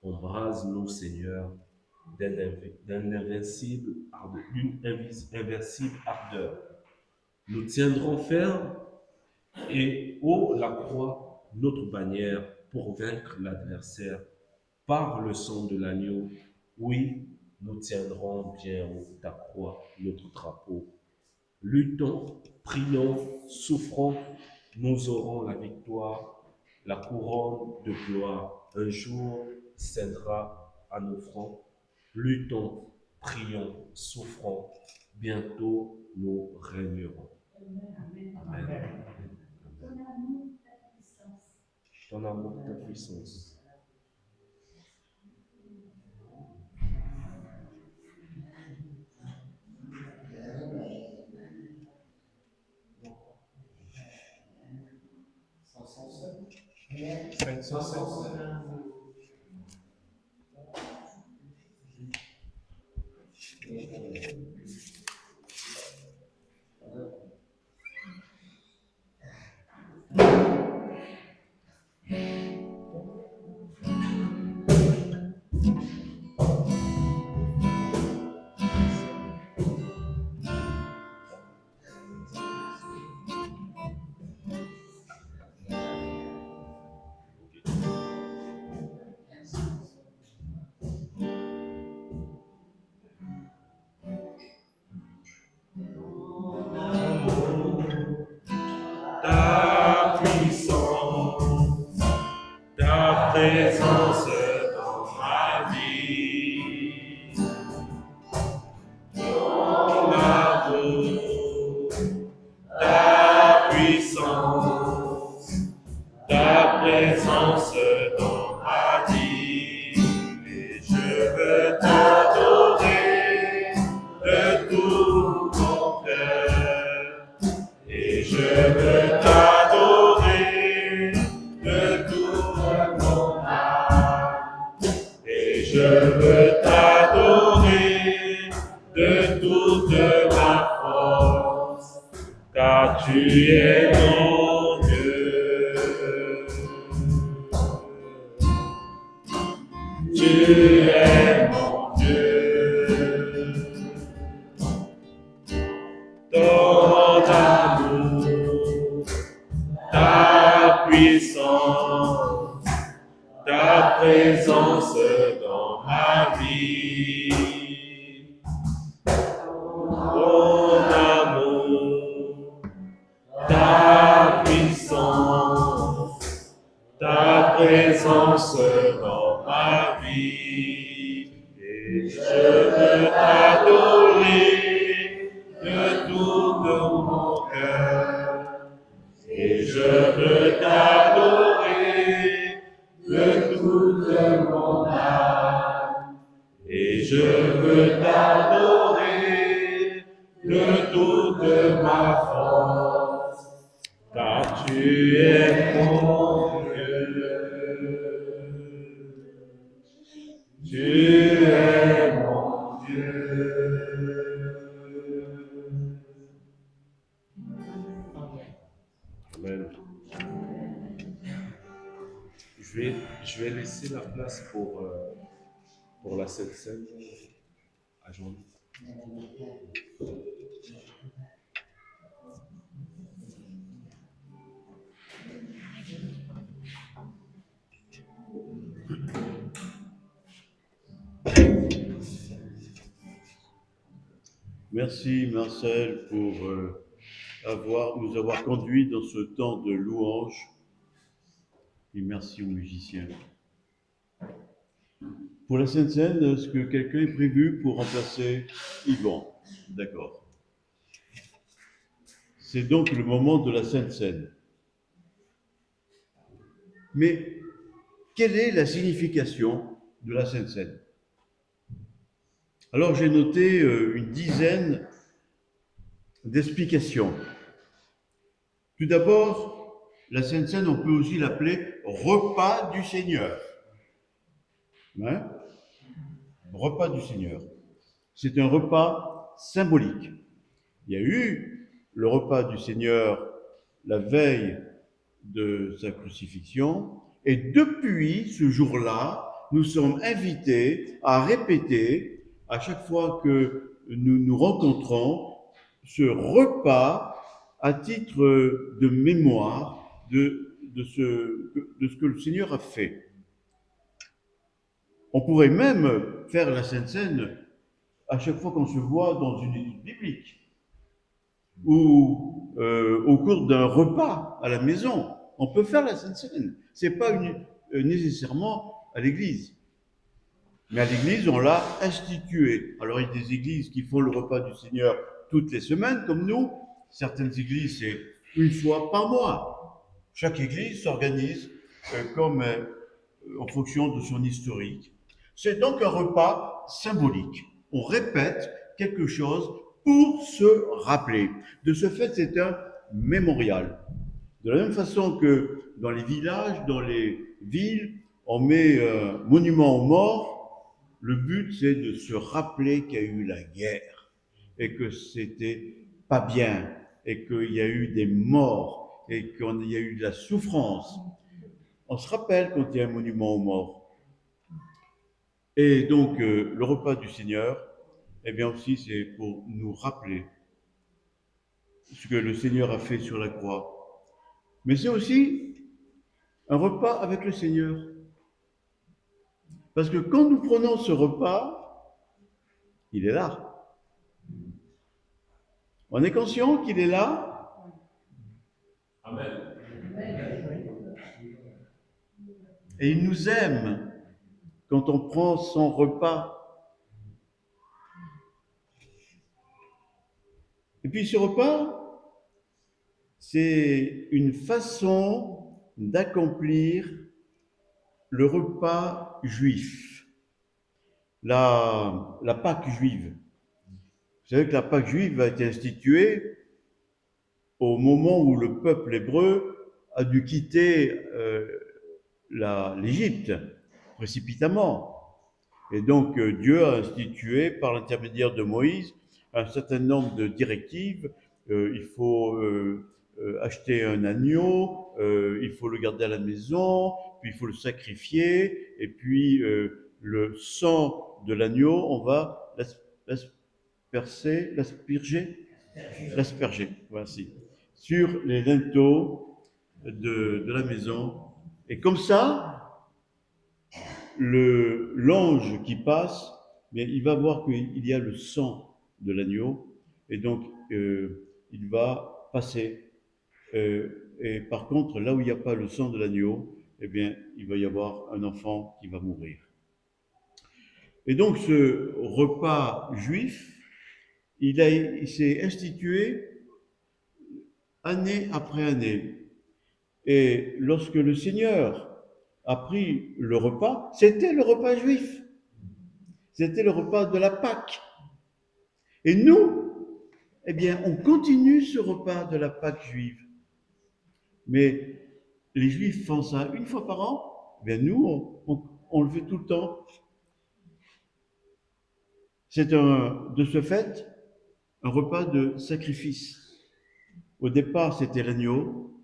Embrase-nous, Seigneur, d'une invincible ardeur. Nous tiendrons ferme et haut la croix, notre bannière, pour vaincre l'adversaire. Par le sang de l'agneau, oui, nous tiendrons bien haut ta croix, notre drapeau. Luttons, prions, souffrons, nous aurons la victoire, la couronne de gloire. Un jour cédera à nos fronts. Luttons, prions, souffrons, bientôt nous régnerons. Amen. Ton amour, ta puissance. Ton amour, ta puissance. Ta puissance, ta présence dans ma vie, ton amour, ta puissance, ta présence dans ma vie, et je veux t'adorer de tout mon cœur, et je veux t'adorer de toute mon âme, et je veux t'adorer de toute ma force, car tu es mon Dieu. Tu es mon Dieu. Ton amour, ta puissance, ta présence dans ma vie. Ton amour, ta puissance, ta présence dans ma vie. Et je veux t'adorer de tout mon cœur, et je veux t'adorer de toute mon âme, et je veux t'adorer de toute ma force, car tu es mon Dieu. Tu es mon Dieu. Amen. Je vais laisser la place pour la Sainte Seine à Jean-Luc. Merci Marcel pour nous avoir conduits dans ce temps de louange. Et merci aux musiciens. Pour la Sainte Seine, est-ce que quelqu'un est prévu pour remplacer Yvan? D'accord. C'est donc le moment de la Sainte Seine. Mais quelle est la signification de la Sainte Seine? Alors j'ai noté une dizaine d'explications. Tout d'abord, la Sainte Seine, on peut aussi l'appeler repas du Seigneur. Hein? Repas du Seigneur. C'est un repas symbolique. Il y a eu le repas du Seigneur la veille de sa crucifixion, et depuis ce jour-là, nous sommes invités à répéter, à chaque fois que nous nous rencontrons, ce repas à titre de mémoire de ce que le Seigneur a fait. On pourrait même faire la Sainte Seine à chaque fois qu'on se voit dans une étude biblique ou au cours d'un repas à la maison. On peut faire la Sainte Seine. Ce n'est pas nécessairement à l'église. Mais à l'église, on l'a institué. Alors, il y a des églises qui font le repas du Seigneur toutes les semaines, comme nous. Certaines églises, c'est une fois par mois. Chaque église s'organise en fonction de son historique. C'est donc un repas symbolique. On répète quelque chose pour se rappeler. De ce fait, c'est un mémorial. De la même façon que dans les villages, dans les villes, on met un monument aux morts, le but c'est de se rappeler qu'il y a eu la guerre et que c'était pas bien et qu'il y a eu des morts et qu'il y a eu de la souffrance. On se rappelle quand il y a un monument aux morts. Et donc le repas du Seigneur, eh bien aussi c'est pour nous rappeler ce que le Seigneur a fait sur la croix. Mais c'est aussi un repas avec le Seigneur. Parce que quand nous prenons ce repas, il est là. On est conscient qu'il est là. Amen. Et il nous aime quand on prend son repas. Et puis ce repas, c'est une façon d'accomplir le repas juif, la Pâque juive. Vous savez que la Pâque juive a été instituée au moment où le peuple hébreu a dû quitter l'Égypte précipitamment. Et donc Dieu a institué par l'intermédiaire de Moïse un certain nombre de directives. Il faut acheter un agneau, il faut le garder à la maison, puis il faut le sacrifier, et puis le sang de l'agneau, on va l'asperger, voici, sur les linteaux de la maison. Et comme ça, l'ange qui passe, mais il va voir qu'il y a le sang de l'agneau, et donc il va passer. Et par contre, là où il n'y a pas le sang de l'agneau, eh bien, il va y avoir un enfant qui va mourir. Et donc, ce repas juif, il s'est institué année après année. Et lorsque le Seigneur a pris le repas, c'était le repas juif. C'était le repas de la Pâque. Et nous, eh bien, on continue ce repas de la Pâque juive. Mais les Juifs font ça une fois par an, eh bien nous, on le fait tout le temps. C'est de ce fait un repas de sacrifice. Au départ, c'était l'agneau,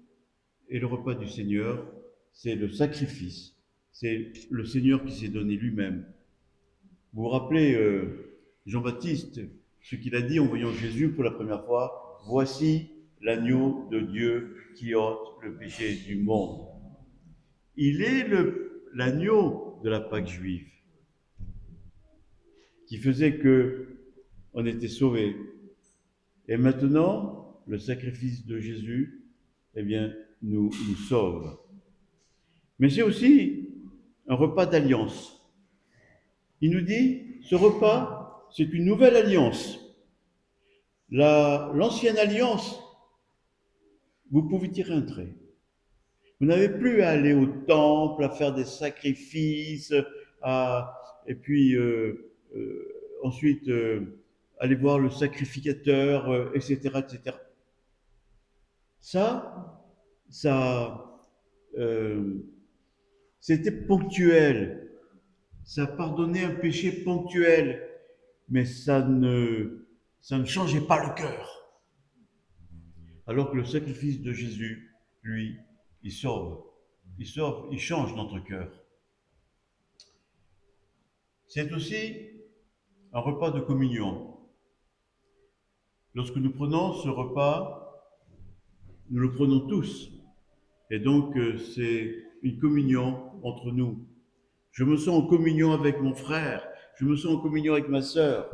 et le repas du Seigneur, c'est le sacrifice. C'est le Seigneur qui s'est donné lui-même. Vous vous rappelez Jean-Baptiste, ce qu'il a dit en voyant Jésus pour la première fois, « Voici l'agneau de Dieu qui ôte le péché du monde. » Il est l'agneau de la Pâque juive qui faisait qu'on était sauvés. Et maintenant, le sacrifice de Jésus, eh bien, nous sauve. Mais c'est aussi un repas d'alliance. Il nous dit, ce repas, c'est une nouvelle alliance. L'ancienne alliance, vous pouvez tirer un trait. Vous n'avez plus à aller au temple, à faire des sacrifices, et puis ensuite aller voir le sacrificateur, etc., etc. Ça, c'était ponctuel. Ça pardonnait un péché ponctuel, mais ça ne changeait pas le cœur. Alors que le sacrifice de Jésus, lui, il sauve. Il sauve, il change notre cœur. C'est aussi un repas de communion. Lorsque nous prenons ce repas, nous le prenons tous. Et donc, c'est une communion entre nous. Je me sens en communion avec mon frère, je me sens en communion avec ma sœur,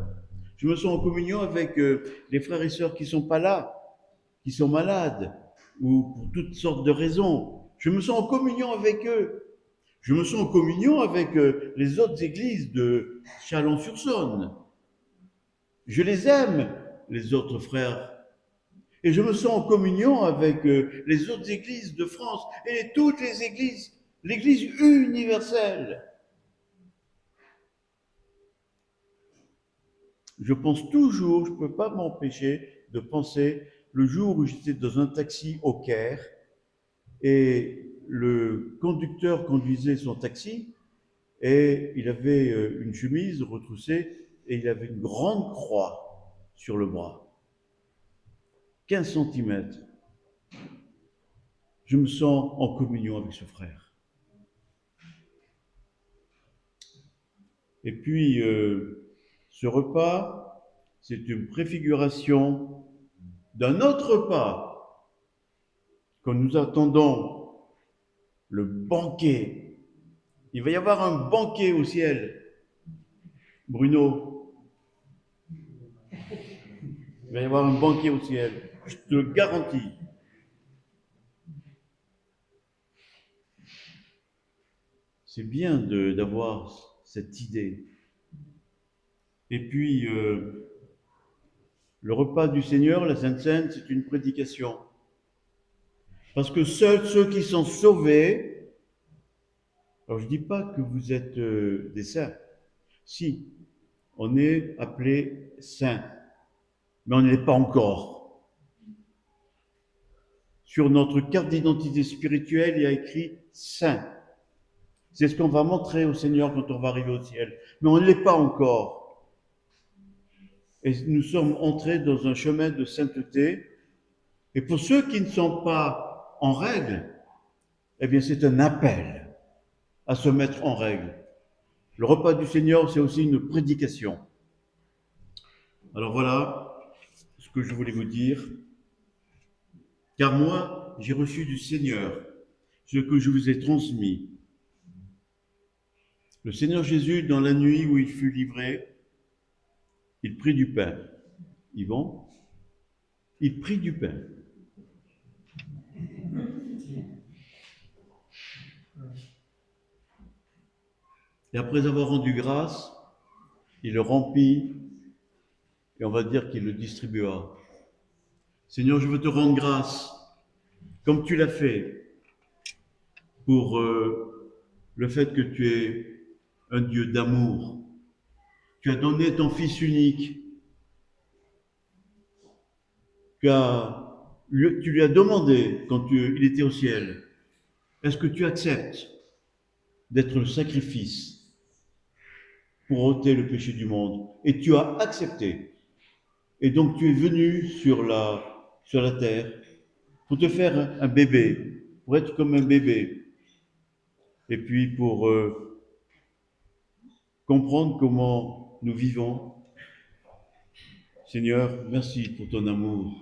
je me sens en communion avec les frères et sœurs qui ne sont pas là, qui sont malades, ou pour toutes sortes de raisons. Je me sens en communion avec eux. Je me sens en communion avec les autres églises de Chalon-sur-Saône. Je les aime, les autres frères. Et je me sens en communion avec les autres églises de France et toutes les églises, l'église universelle. Je pense toujours, je ne peux pas m'empêcher de penser le jour où j'étais dans un taxi au Caire et le conducteur conduisait son taxi et il avait une chemise retroussée et il avait une grande croix sur le bras. 15 cm. Je me sens en communion avec ce frère. Et puis, ce repas, c'est une préfiguration d'un autre repas quand nous attendons le banquet. Il va y avoir un banquet au ciel. Bruno, il va y avoir un banquet au ciel. Je te le garantis. C'est bien d'avoir cette idée. Et puis, le repas du Seigneur, la Sainte Seine, c'est une prédication. Parce que seuls ceux qui sont sauvés, alors je ne dis pas que vous êtes des saints. Si, on est appelé saints, mais on ne l'est pas encore. Sur notre carte d'identité spirituelle, il y a écrit saint. C'est ce qu'on va montrer au Seigneur quand on va arriver au ciel. Mais on ne l'est pas encore. Et nous sommes entrés dans un chemin de sainteté. Et pour ceux qui ne sont pas en règle, eh bien c'est un appel à se mettre en règle. Le repas du Seigneur, c'est aussi une prédication. Alors voilà ce que je voulais vous dire. Car moi, j'ai reçu du Seigneur ce que je vous ai transmis. Le Seigneur Jésus, dans la nuit où il fut livré, il prit du pain. Yvon, il prit du pain. Et après avoir rendu grâce, il le remplit et on va dire qu'il le distribua. Seigneur, je veux te rendre grâce, comme tu l'as fait, pour le fait que tu es un Dieu d'amour. Tu as donné ton Fils unique. Tu lui as demandé, quand il était au ciel, est-ce que tu acceptes d'être le sacrifice pour ôter le péché du monde? Et tu as accepté. Et donc tu es venu sur la terre pour te faire un bébé, pour être comme un bébé. Et puis pour comprendre comment nous vivons. Seigneur, merci pour ton amour.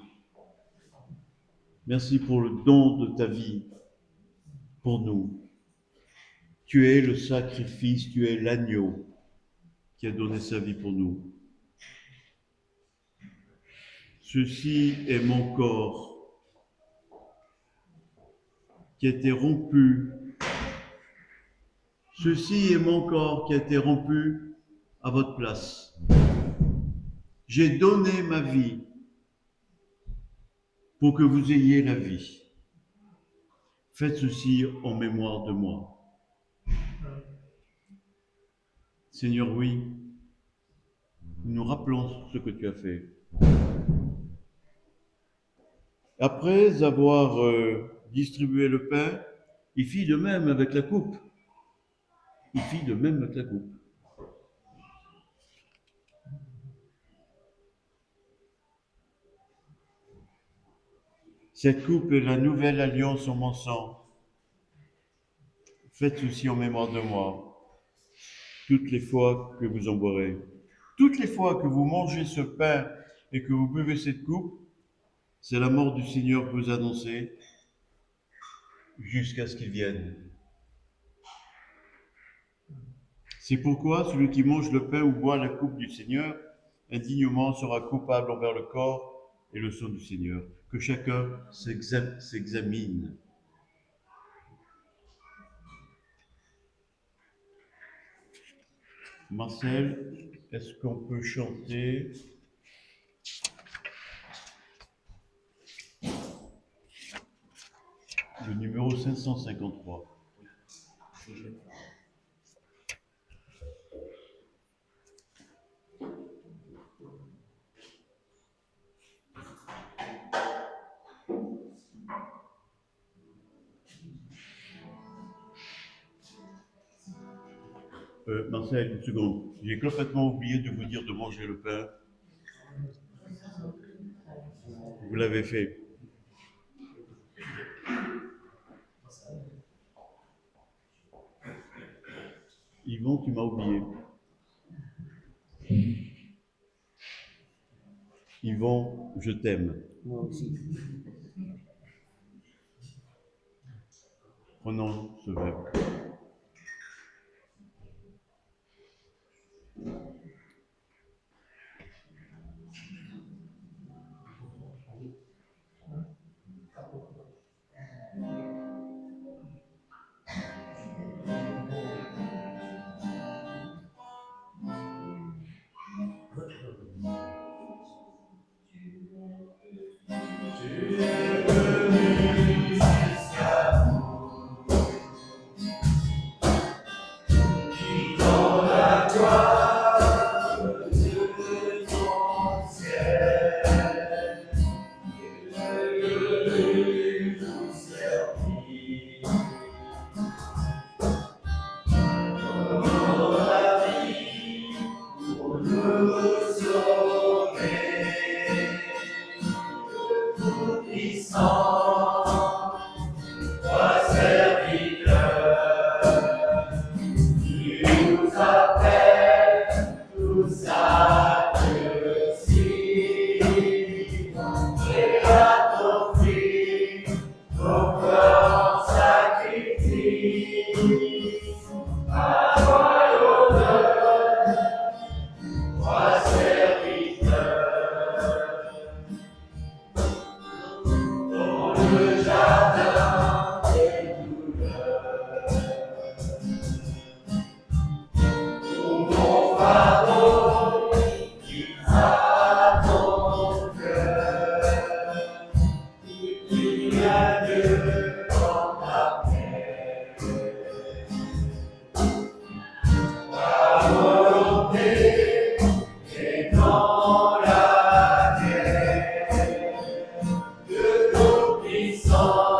Merci pour le don de ta vie pour nous. Tu es le sacrifice, tu es l'agneau qui a donné sa vie pour nous. Ceci est mon corps qui a été rompu. Ceci est mon corps qui a été rompu à votre place. J'ai donné ma vie pour que vous ayez la vie. Faites ceci en mémoire de moi. Seigneur, oui, nous rappelons ce que tu as fait. Après avoir distribué le pain, il fit de même avec la coupe. Il fit de même avec la coupe. Cette coupe est la nouvelle alliance en mon sang. Faites ceci en mémoire de moi, toutes les fois que vous en boirez. Toutes les fois que vous mangez ce pain et que vous buvez cette coupe, c'est la mort du Seigneur que vous annoncez jusqu'à ce qu'il vienne. C'est pourquoi celui qui mange le pain ou boit la coupe du Seigneur indignement sera coupable envers le corps et le sang du Seigneur. Que chacun s'examine. Marcel, est-ce qu'on peut chanter le numéro 553? Marcel, une seconde. J'ai complètement oublié de vous dire de manger le pain. Vous l'avez fait. Yvon, tu m'as oublié. Yvon, je t'aime. Moi aussi. Prenons ce verre. Puissant.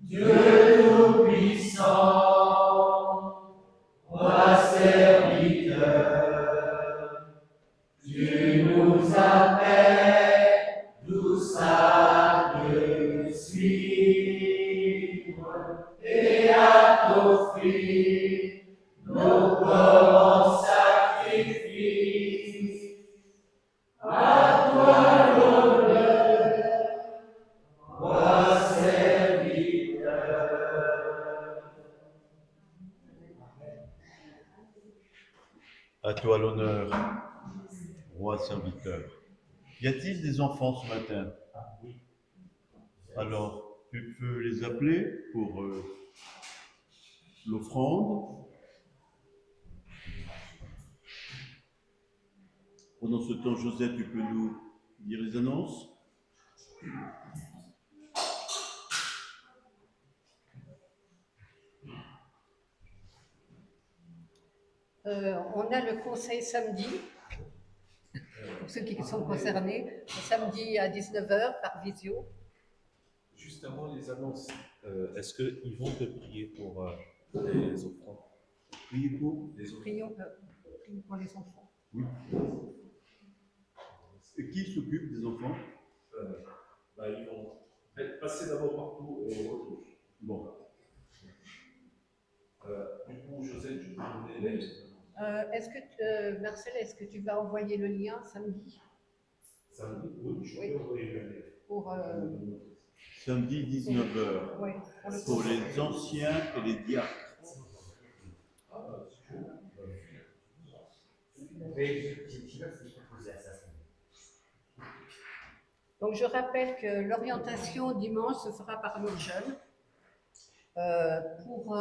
Dieu Tout-Puissant, roi serviteur, tu nous appelles tous à te suivre et à t'offrir nos corps en sacrifice. À toi l'honneur, roi serviteur. À toi l'honneur, roi serviteur. Y a-t-il des enfants ce matin? Alors, tu peux les appeler pour l'offrande. Pendant ce temps, Joseph, tu peux nous dire les annonces? On a le conseil samedi, pour ceux qui sont concernés, samedi à 19h par visio. Juste avant les annonces, est-ce qu'ils vont te prier pour les offrandes? Priez pour Les offrandes. Prions pour les enfants. Oui. Et qui s'occupe des enfants? Ils vont passer d'abord partout et retour. Bon. Du coup, Joseph, je peux donner les... Marcel, est-ce que tu vas envoyer le lien samedi? Samedi, oui, je peux envoyer le lien. Pour, Samedi 19h. ouais, Pour les anciens et les diacres. Donc je rappelle que l'orientation dimanche se fera par nos jeunes. Pour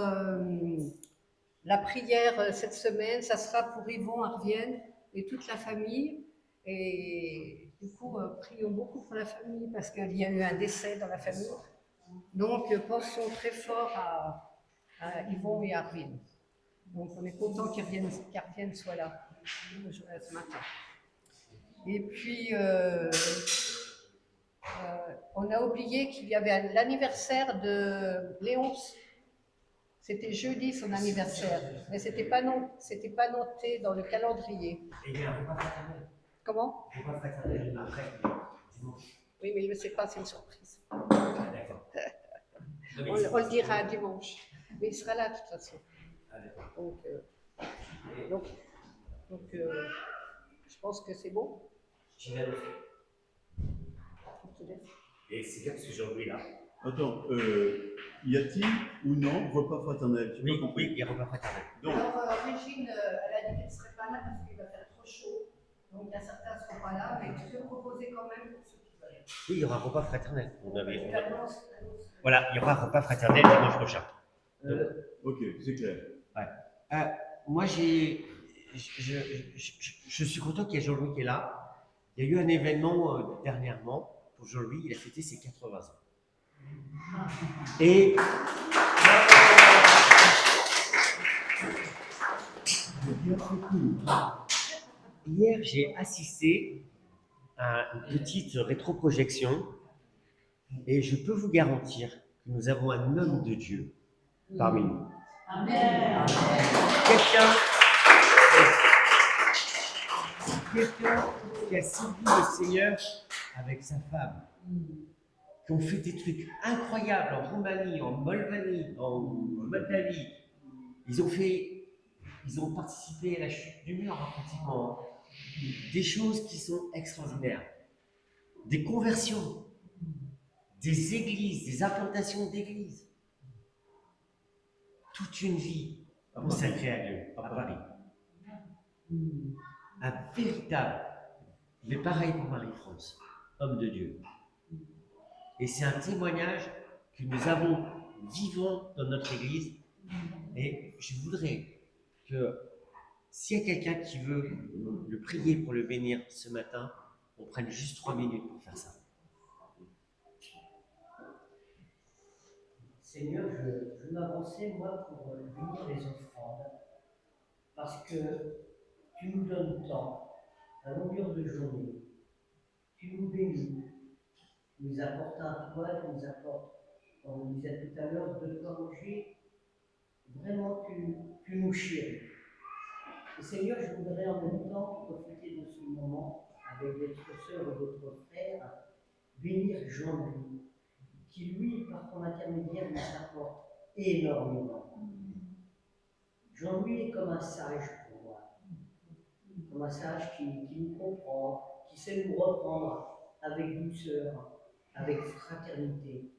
la prière cette semaine, ça sera pour Yvon Arvienne et toute la famille. Et du coup, prions beaucoup pour la famille parce qu'il y a eu un décès dans la famille. Donc, pensons très fort à Yvon et Arvienne. Donc, on est content qu'Arvienne soit là ce matin. Et puis, on a oublié qu'il y avait l'anniversaire de Léonce. C'était jeudi son anniversaire, mais c'était pas noté dans le calendrier. Et il y a un repas fraternel. Comment? Repas fraternel après, dimanche. Oui, mais il ne le sait pas, c'est une surprise. D'accord. On le dira dimanche. Mais il sera là de toute façon. Donc, je pense que c'est bon. J'y vais aussi. Et c'est bien parce que j'ai oublié là. Attends, y a-t-il ou non repas fraternel? Oui, il y a repas fraternel. Donc, Alors, Régine, elle a dit qu'elle ne serait pas là parce qu'il va faire trop chaud. Donc, il y a certains qui ne seront pas là, mais tu peux proposer quand même pour ceux qui veulent. Oui, il y aura un repas fraternel. Annonce. Voilà, il y aura un repas fraternel dimanche prochain. ok, c'est clair. Ouais. Moi, je suis content qu'il y ait Jean-Louis qui est là. Il y a eu un événement dernièrement pour Jean-Louis, il a fêté ses 80 ans. Et hier, j'ai assisté à une petite rétroprojection et je peux vous garantir que nous avons un homme de Dieu parmi nous. Amen. Quelqu'un qui a servi le Seigneur avec sa femme, qui ont fait des trucs incroyables en Roumanie, en Moldavie, en Moldavie. Ils ont participé à la chute du mur, pratiquement. Des choses qui sont extraordinaires. Des conversions, des églises, des implantations d'églises. Toute une vie consacrée à Dieu, à Paris. Un véritable, mais pareil pour Marie-France, homme de Dieu. Et c'est un témoignage que nous avons vivant dans notre église. Et je voudrais que s'il y a quelqu'un qui veut le prier pour le bénir ce matin, on prenne juste 3 minutes pour faire ça. Seigneur, je veux m'avancer, moi, pour bénir les offrandes. Parce que tu nous donnes tant, à longueur de journée. Tu nous bénis. Tu nous apportes un toit, tu nous apportes on le disait tout à l'heure, de toi, Roger, vraiment, tu nous chéris. Et Seigneur, je voudrais en même temps profiter de ce moment avec d'autres sœurs ou d'autres frères, bénir Jean-Louis, qui lui, par ton intermédiaire, nous apporte énormément. Jean-Louis est comme un sage pour moi, comme un sage qui nous comprend, qui sait nous reprendre avec douceur, avec fraternité.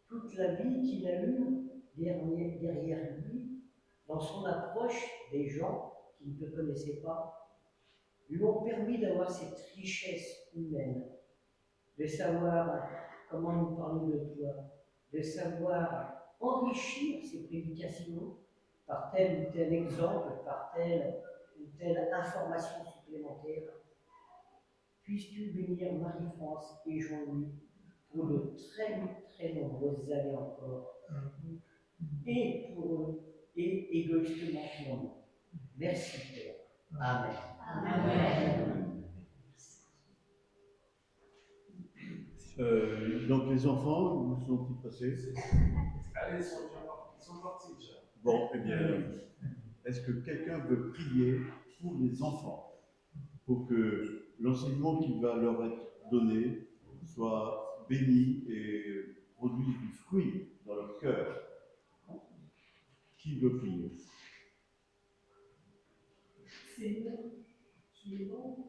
Toute la vie qu'il a eue derrière lui, dans son approche des gens qui ne te connaissaient pas, lui ont permis d'avoir cette richesse humaine, de savoir comment nous parler de toi, de savoir enrichir ses prédications par tel ou tel exemple, par telle ou telle information supplémentaire. Puisses-tu bénir Marie-France et Jean-Louis pour de très nombreuses années encore, et pour eux, et égoïstement pour nous. Merci Père. Amen. Amen. Donc les enfants, où sont-ils passés? Allez, ils sont partis déjà. Bon, eh bien, est-ce que quelqu'un veut prier pour les enfants, pour que l'enseignement qui va leur être donné soit béni et produise du fruit dans leur cœur? Qui veut prier? Seigneur, tu es bon,